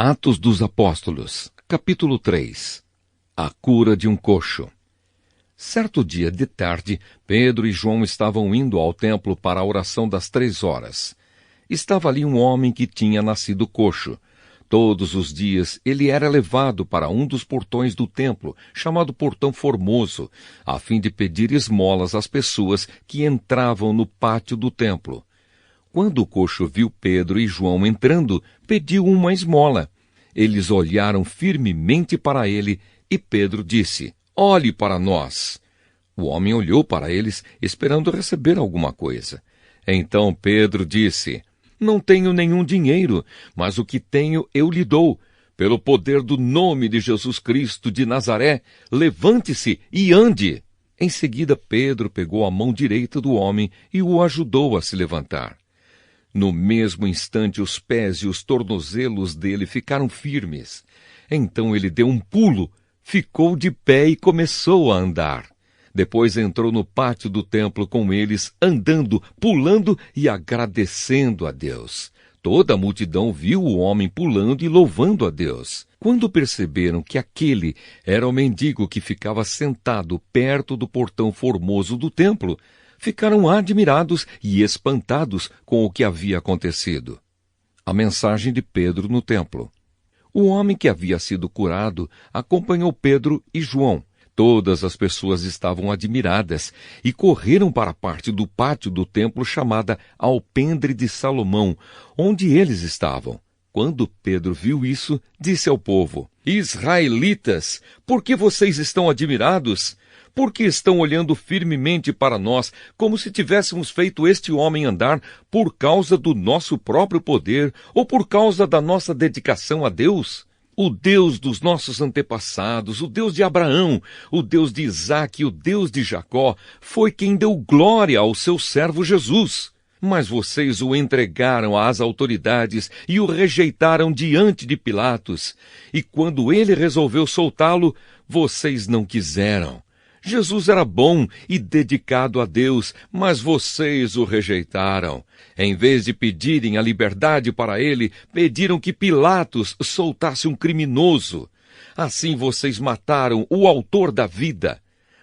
Atos dos Apóstolos, capítulo 3. A cura de um coxo. Certo dia de tarde, Pedro e João estavam indo ao templo para a oração das 3 horas. Estava ali um homem que tinha nascido coxo. Todos os dias ele era levado para um dos portões do templo, chamado Portão Formoso, a fim de pedir esmolas às pessoas que entravam no pátio do templo. Quando o coxo viu Pedro e João entrando, pediu uma esmola. Eles olharam firmemente para ele e Pedro disse: "Olhe para nós." O homem olhou para eles, esperando receber alguma coisa. Então Pedro disse: "Não tenho nenhum dinheiro, mas o que tenho eu lhe dou. Pelo poder do nome de Jesus Cristo de Nazaré, levante-se e ande." Em seguida, Pedro pegou a mão direita do homem e o ajudou a se levantar. No mesmo instante, os pés e os tornozelos dele ficaram firmes. Então ele deu um pulo, ficou de pé e começou a andar. Depois entrou no pátio do templo com eles, andando, pulando e agradecendo a Deus. Toda a multidão viu o homem pulando e louvando a Deus. Quando perceberam que aquele era o mendigo que ficava sentado perto do portão formoso do templo, ficaram admirados e espantados com o que havia acontecido. A mensagem de Pedro no templo. O homem que havia sido curado acompanhou Pedro e João. Todas as pessoas estavam admiradas e correram para a parte do pátio do templo chamada Alpendre de Salomão, onde eles estavam. Quando Pedro viu isso, disse ao povo: "Israelitas, por que vocês estão admirados? Por que estão olhando firmemente para nós, como se tivéssemos feito este homem andar por causa do nosso próprio poder ou por causa da nossa dedicação a Deus? O Deus dos nossos antepassados, o Deus de Abraão, o Deus de Isaque e o Deus de Jacó, foi quem deu glória ao seu servo Jesus. Mas vocês o entregaram às autoridades e o rejeitaram diante de Pilatos. E quando ele resolveu soltá-lo, vocês não quiseram. Jesus era bom e dedicado a Deus, mas vocês o rejeitaram. Em vez de pedirem a liberdade para ele, pediram que Pilatos soltasse um criminoso. Assim vocês mataram o autor da vida.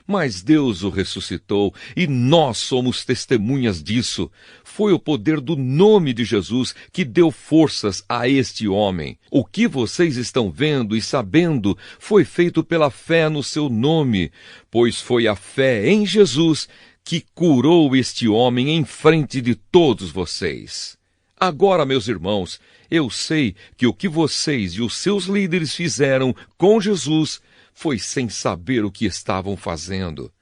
Mas Deus o ressuscitou e nós somos testemunhas disso. Foi o poder do nome de Jesus que deu forças a este homem. O que vocês estão vendo e sabendo foi feito pela fé no seu nome, pois foi a fé em Jesus que curou este homem em frente de todos vocês. Agora, meus irmãos, eu sei que o que vocês e os seus líderes fizeram com Jesus foi sem saber o que estavam fazendo.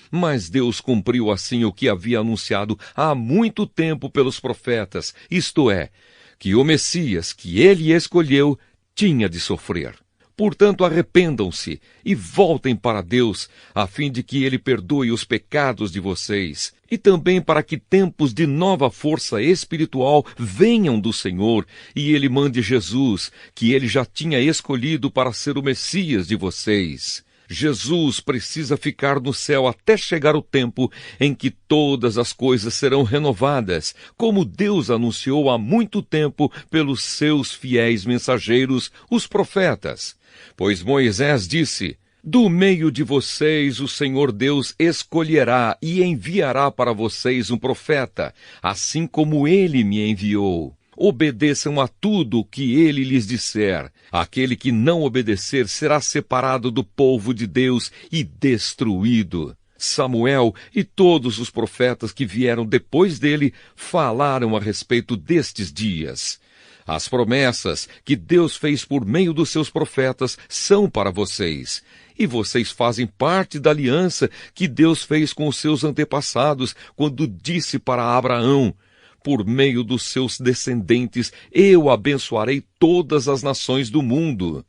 Mas Deus cumpriu assim o que havia anunciado há muito tempo pelos profetas, isto é, que o Messias que ele escolheu tinha de sofrer. Portanto, arrependam-se e voltem para Deus, a fim de que ele perdoe os pecados de vocês, e também para que tempos de nova força espiritual venham do Senhor, e ele mande Jesus, que ele já tinha escolhido para ser o Messias de vocês. Jesus precisa ficar no céu até chegar o tempo em que todas as coisas serão renovadas, como Deus anunciou há muito tempo pelos seus fiéis mensageiros, os profetas. Pois Moisés disse: "Do meio de vocês o Senhor Deus escolherá e enviará para vocês um profeta, assim como ele me enviou. Obedeçam a tudo o que ele lhes disser. Aquele que não obedecer será separado do povo de Deus e destruído." Samuel e todos os profetas que vieram depois dele falaram a respeito destes dias. As promessas que Deus fez por meio dos seus profetas são para vocês. E vocês fazem parte da aliança que Deus fez com os seus antepassados, quando disse para Abraão: "Por meio dos seus descendentes eu abençoarei todas as nações do mundo."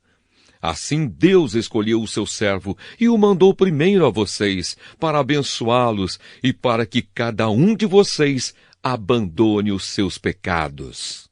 Assim Deus escolheu o seu servo e o mandou primeiro a vocês, para abençoá-los e para que cada um de vocês abandone os seus pecados.